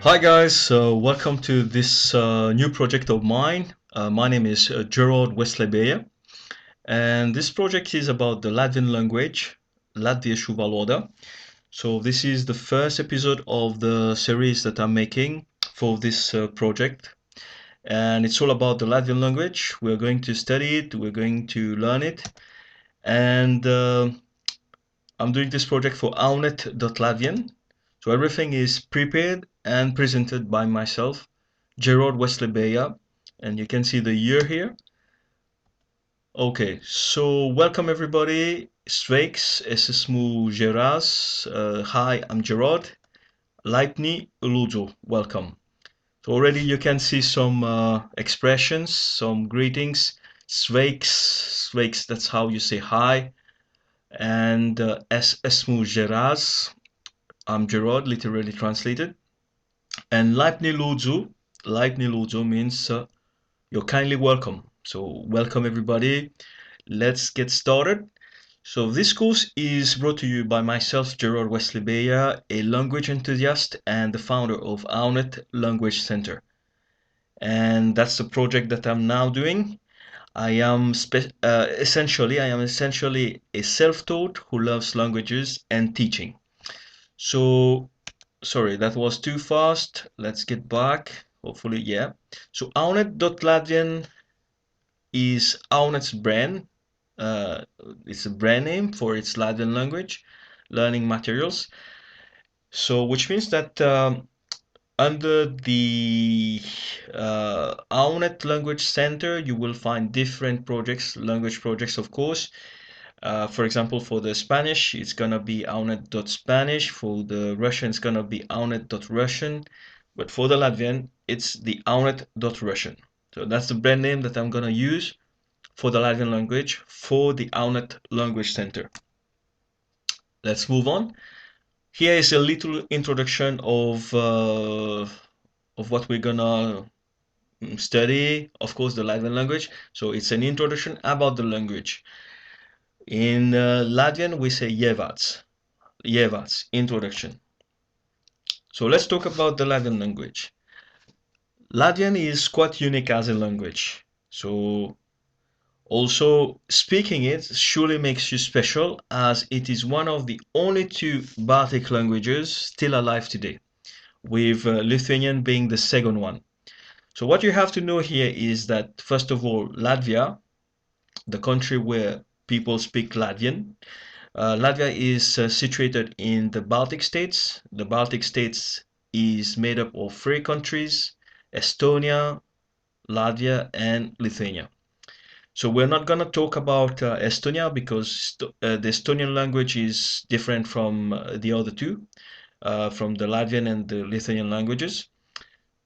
Hi guys, welcome to this new project of mine. My name is Gerard Westlebeya, and this project is about the Latvian language, Latviešu valoda. So this is the first episode of the series that I'm making for this project, and it's all about the Latvian language. We're going to study it, we're going to learn it, and I'm doing this project for Awwnett.Latvian. So everything is prepared and presented by myself, Gerard Westlebeya, and you can see the year here. Okay, so welcome everybody. Sveiks, es esmu Geras. Hi, I'm Gerard. Laipni lūdzu, welcome. So already you can see some expressions, some greetings. Sveiks, that's how you say hi. And es esmu Geras. I'm Gerard, literally translated. And Leipni Lūdzu means you're kindly welcome. So welcome everybody. Let's get started. So this course is brought to you by myself, Gerard Westlebeya, a language enthusiast and the founder of Awnnett Language Center. And that's the project that I'm now doing. I am essentially a self-taught who loves languages and teaching. So sorry, that was too fast. Let's get back. Hopefully, yeah. So Awnnett.Latvian is Awnett's brand. Uh, it's a brand name for its Latvian language learning materials. So which means that under the Awnnett Language Center, you will find different projects, language projects, of course. For example, for the Spanish, it's gonna be Awnnett.Spanish. For the Russian, it's gonna be Awnnett.Russian. But for the Latvian, it's the Awnnett.Russian. So that's the brand name that I'm gonna use for the Latvian language for the Awnnett Language Center. Let's move on. Here is a little introduction of what we're gonna study. Of course, the Latvian language. So it's an introduction about the language. In Latvian, we say Ievāds, introduction. So let's talk about the Latvian language. Latvian is quite unique as a language. So also speaking it surely makes you special as it is one of the only two Baltic languages still alive today, with Lithuanian being the second one. So what you have to know here is that first of all, Latvia, the country where people speak Latvian, Latvia is situated in the Baltic states. The Baltic states is made up of three countries: Estonia, Latvia, and Lithuania. So we're not going to talk about Estonia because the Estonian language is different from the other two, from the Latvian and the Lithuanian languages.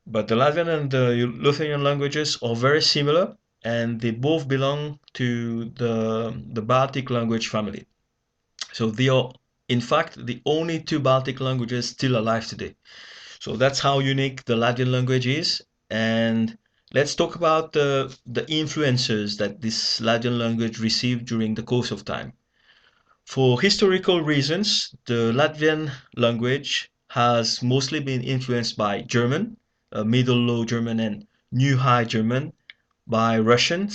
But the Latvian and the Lithuanian languages are very similar, and they both belong to the Baltic language family. So they are, in fact, the only two Baltic languages still alive today. So that's how unique the Latvian language is. And let's talk about the influences that this Latvian language received during the course of time. For historical reasons, the Latvian language has mostly been influenced by German, Middle Low German, and New High German, by Russian,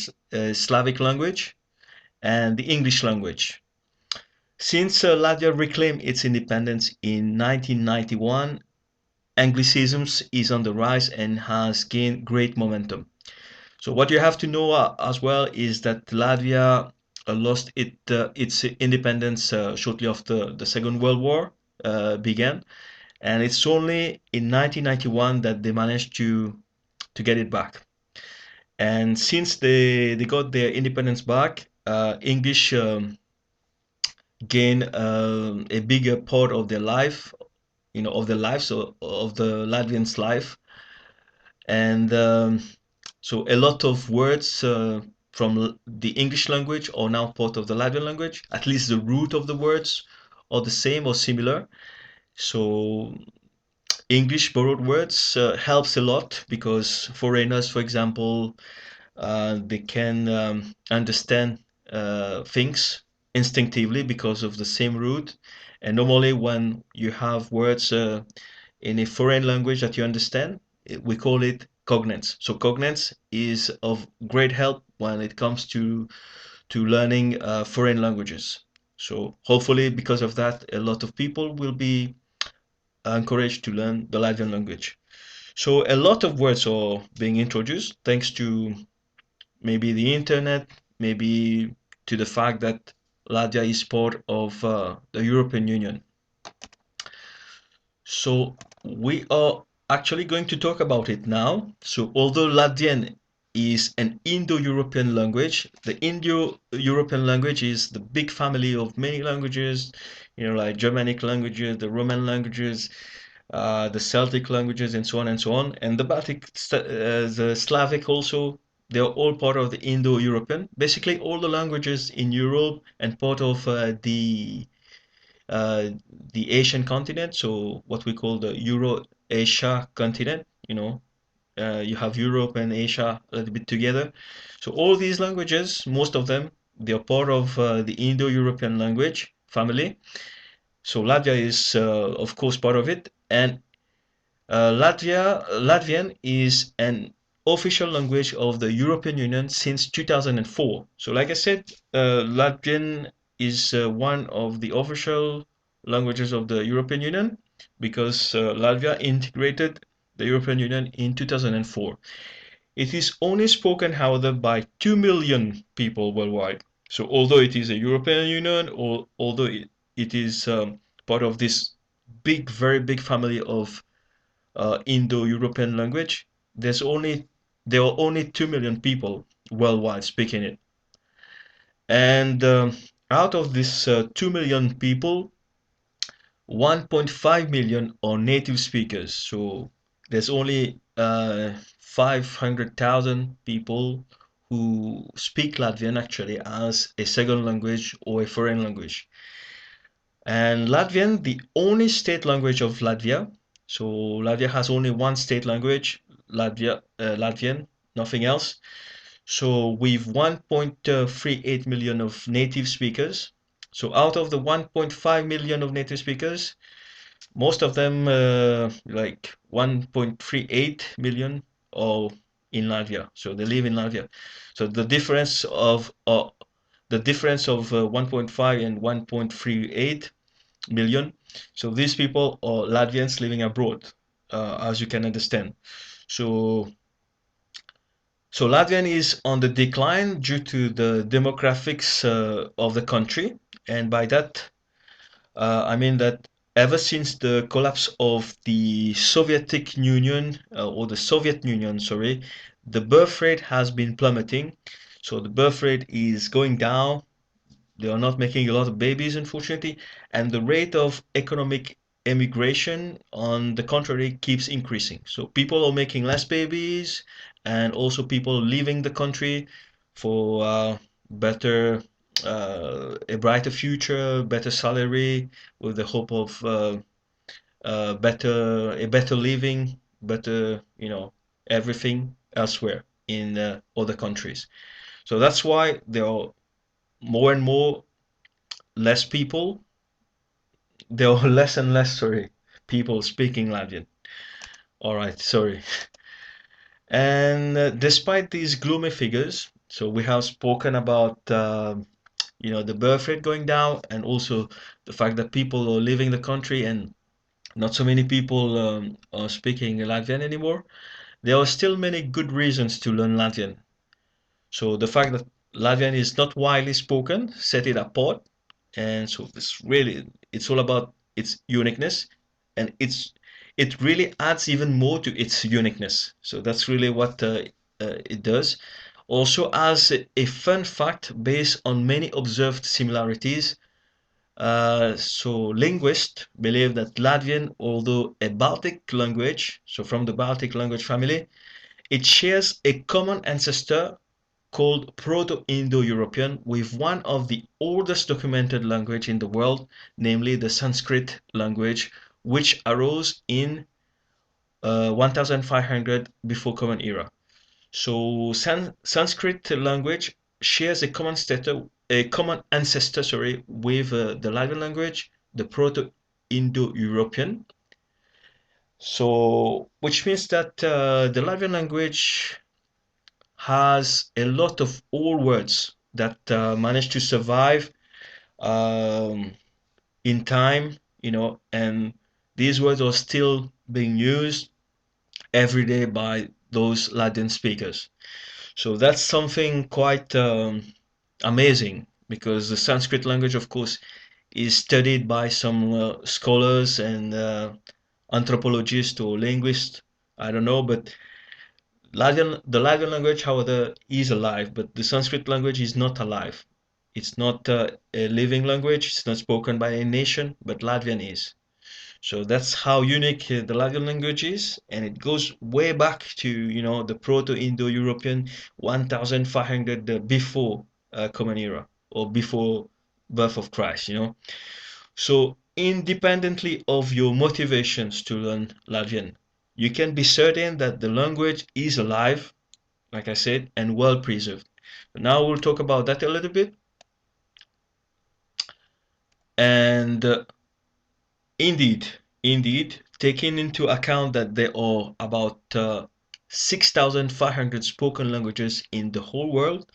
Slavic language, and the English language. Since Latvia reclaimed its independence in 1991, Anglicisms is on the rise and has gained great momentum. So what you have to know as well is that Latvia lost its independence shortly after the Second World War began, and it's only in 1991 that they managed to get it back. And since they got their independence back, English gained a bigger part of their life, of the life, so of the Latvians' life, and so a lot of words from the English language are now part of the Latvian language. At least the root of the words are the same or similar. So English borrowed words helps a lot because foreigners, for example, they can understand things instinctively because of the same root. And normally when you have words in a foreign language that you understand, we call it cognates. So cognates is of great help when it comes to learning foreign languages. So hopefully, because of that, a lot of people will be encouraged to learn the Latvian language. So a lot of words are being introduced thanks to maybe the internet, maybe to the fact that Latvia is part of the European Union. So we are actually going to talk about it now. So although Latvian is an Indo-European language, the Indo-European language is the big family of many languages, like Germanic languages, the Roman languages, the Celtic languages, and so on and so on. And the Baltic, the Slavic also, they're all part of the Indo-European. Basically, all the languages in Europe and part of uh, the Asian continent, so what we call the Euro-Asia continent, you have Europe and Asia a little bit together. So all these languages, most of them, they are part of the Indo-European language family. So Latvia is, of course, part of it, and Latvian is an official language of the European Union since 2004. So, like I said, Latvian is one of the official languages of the European Union because Latvia integrated the European Union in 2004. It is only spoken, however, by 2 million people worldwide. So, although it is a European Union, or although it is part of this big, very big family of Indo-European language, there are only 2 million people worldwide speaking it. And out of this 2 million people, 1.5 million are native speakers. So there's only 500,000 people who speak Latvian actually as a second language or a foreign language. And Latvian, the only state language of Latvia. So Latvia has only one state language, Latvian, nothing else. So with 1.38 million of native speakers. So out of the 1.5 million of native speakers, most of them, like 1.38 million, are in Latvia. So they live in Latvia. So the difference of 1.5 and 1.38 million. So these people are Latvians living abroad, as you can understand. So, so Latvian is on the decline due to the demographics of the country, and by that I mean that ever since the collapse of the Soviet Union, or the Soviet Union, sorry, the birth rate has been plummeting. So the birth rate is going down. They are not making a lot of babies, unfortunately, and the rate of economic emigration, on the contrary, keeps increasing. So people are making less babies, and also people leaving the country for better, a brighter future, better salary, with the hope of a better living, better, everything elsewhere in other countries. So that's why there are more and more less people, there are less and less, sorry, people speaking Latvian. All right, sorry. And despite these gloomy figures, so we have spoken about, the birth rate going down, and also the fact that people are leaving the country and not so many people are speaking Latvian anymore. There are still many good reasons to learn Latvian. So the fact that Latvian is not widely spoken set it apart, and so it's all about its uniqueness, and it really adds even more to its uniqueness. So that's really what it does. Also, as a fun fact, based on many observed similarities, so linguists believe that Latvian, although a Baltic language, so from the Baltic language family, it shares a common ancestor called Proto-Indo-European with one of the oldest documented language in the world, namely the Sanskrit language, which arose in 1500 before Common Era. So Sanskrit language shares a common ancestor, sorry, with the Latvian language, the Proto-Indo-European. So, which means that the Latvian language has a lot of old words that managed to survive um, in time, and these words are still being used every day by those Latvian speakers. So that's something quite amazing because the Sanskrit language, of course, is studied by some scholars and anthropologists or linguists. I don't know, but the Latvian language, however, is alive, but the Sanskrit language is not alive. It's not a living language. It's not spoken by a nation, but Latvian is. So that's how unique the Latvian language is, and it goes way back to the Proto-Indo-European 1,500 before Common Era or before birth of Christ. So independently of your motivations to learn Latvian, you can be certain that the language is alive, like I said, and well preserved. Now we'll talk about that a little bit, and indeed, indeed, taking into account that there are about 6,500 spoken languages in the whole world,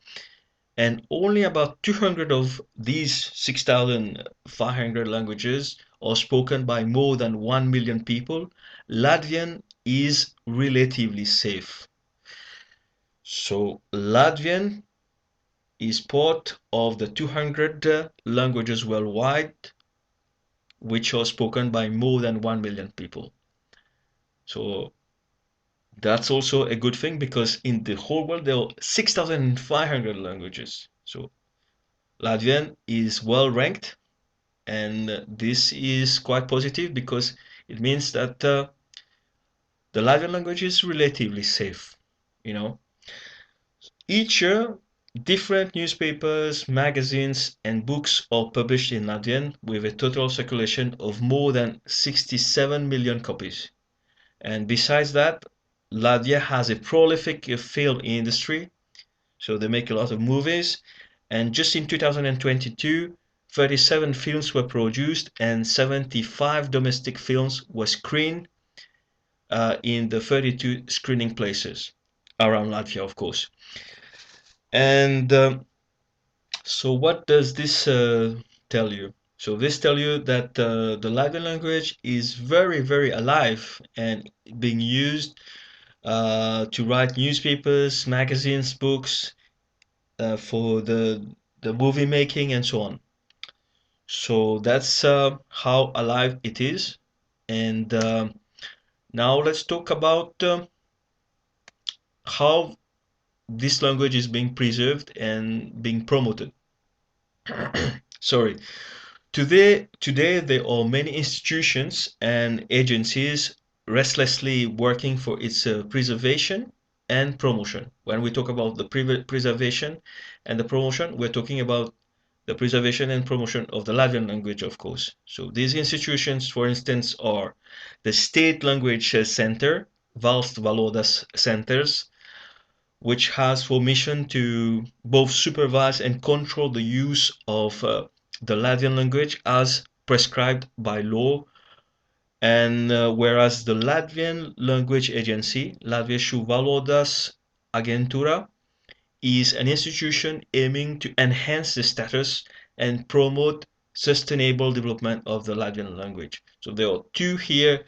and only about 200 of these 6,500 languages are spoken by more than 1 million people, Latvian is relatively safe. So, Latvian is part of the 200 languages worldwide which are spoken by more than 1 million people. So that's also a good thing because in the whole world there are 6,500 languages. So Latvian is well ranked, and this is quite positive because it means that the Latvian language is relatively safe. You know, each year, different newspapers, magazines, and books are published in Latvian with a total circulation of more than 67 million copies. And besides that, Latvia has a prolific film industry, so they make a lot of movies. And just in 2022, 37 films were produced and 75 domestic films were screened in the 32 screening places around Latvia, of course. And so what does this tell you? So this tell you that the Latvian language is very, very alive and being used to write newspapers, magazines, books, for the movie making and so on. So that's how alive it is. And now let's talk about how this language is being preserved and being promoted. Sorry. Today there are many institutions and agencies restlessly working for its preservation and promotion. When we talk about the preservation and the promotion, we're talking about the preservation and promotion of the Latvian language, of course. So these institutions, for instance, are the State Language Center, Valsts Valodas Centers, which has for mission to both supervise and control the use of the Latvian language as prescribed by law. And whereas the Latvian Language Agency, Latviešu valodas agentura, is an institution aiming to enhance the status and promote sustainable development of the Latvian language. So there are two here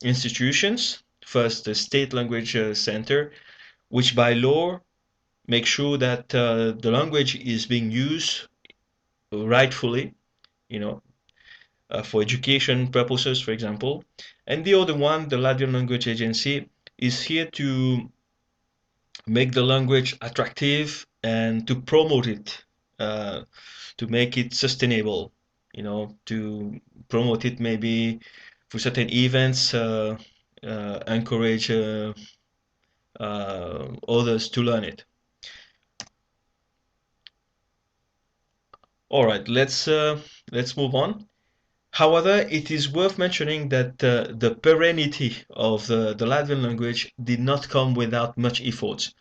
institutions. First, the State Language Center, which by law make sure that the language is being used rightfully, you know, for education purposes, for example. And the other one, the Latvian Language Agency, is here to make the language attractive and to promote it, uh, to make it sustainable, to promote it maybe for certain events, encourage others to learn it. All right, let's move on. However, it is worth mentioning that the perennity of the Latvian language did not come without much effort.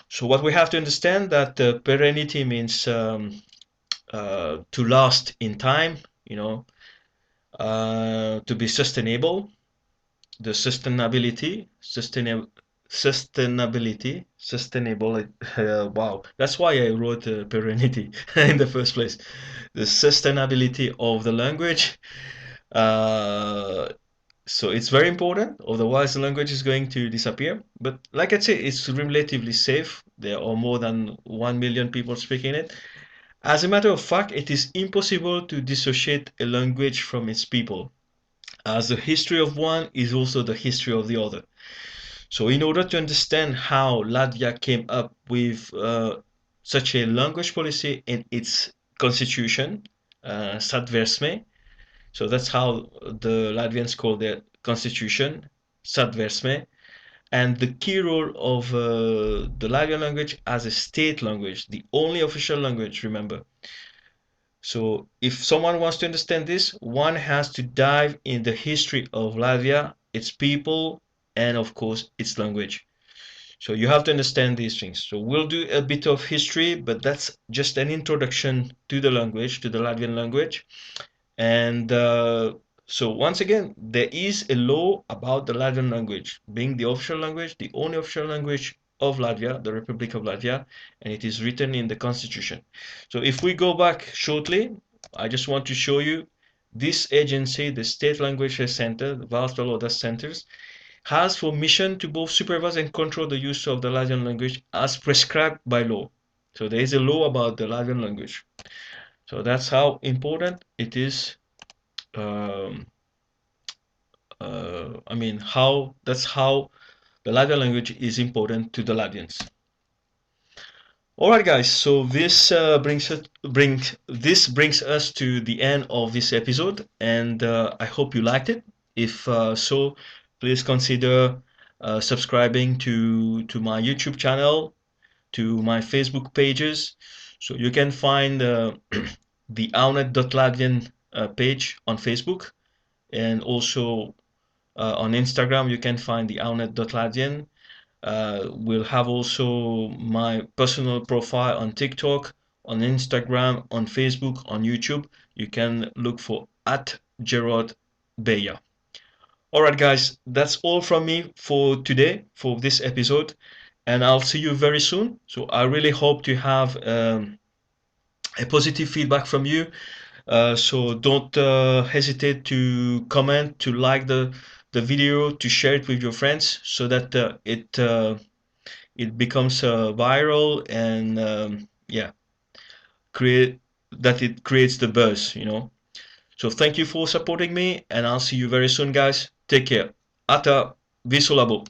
So what we have to understand that perennity means to last in time, to be sustainable. the sustainable. Wow, that's why I wrote perennity in the first place. The sustainability of the language. Uh, so it's very important, otherwise the language is going to disappear. But like I say, it's relatively safe. There are more than 1 million people speaking it. As a matter of fact, it is impossible to dissociate a language from its people, as the history of one is also the history of the other. So, in order to understand how Latvia came up with such a language policy in its constitution, Satversme, so that's how the Latvians call their constitution, Satversme, and the key role of the Latvian language as a state language, the only official language, remember. So if someone wants to understand this, one has to dive in the history of Latvia, its people, and of course its language. So you have to understand these things. So we'll do a bit of history, but that's just an introduction to the language, to the Latvian language. And so once again, there is a law about the Latvian language being the official language, the only official language of Latvia, the Republic of Latvia, and it is written in the constitution. So if we go back shortly, I just want to show you this agency, the State Language Center, the Valsts centers, has for mission to both supervise and control the use of the Latvian language as prescribed by law. So there is a law about the Latvian language. So that's how important it is. Um, I mean, how that's how the Latvian language is important to the Latvians. All right, guys. So this brings us to the end of this episode, and I hope you liked it. If so, please consider subscribing to my YouTube channel, to my Facebook pages. So you can find the Awwnett.Latvian page on Facebook, and also on Instagram you can find the Awwnett.Latvian. We'll have also my personal profile on TikTok, on Instagram, on Facebook, on YouTube. You can look for at Gerard Beya. Alright guys, that's all from me for today, for this episode, and I'll see you very soon. So I really hope to have a positive feedback from you. So don't hesitate to comment, to like the video, to share it with your friends, so that it becomes viral, and yeah, create that it creates the buzz, you know. So thank you for supporting me, and I'll see you very soon, guys. Take care. Ata, visu labu.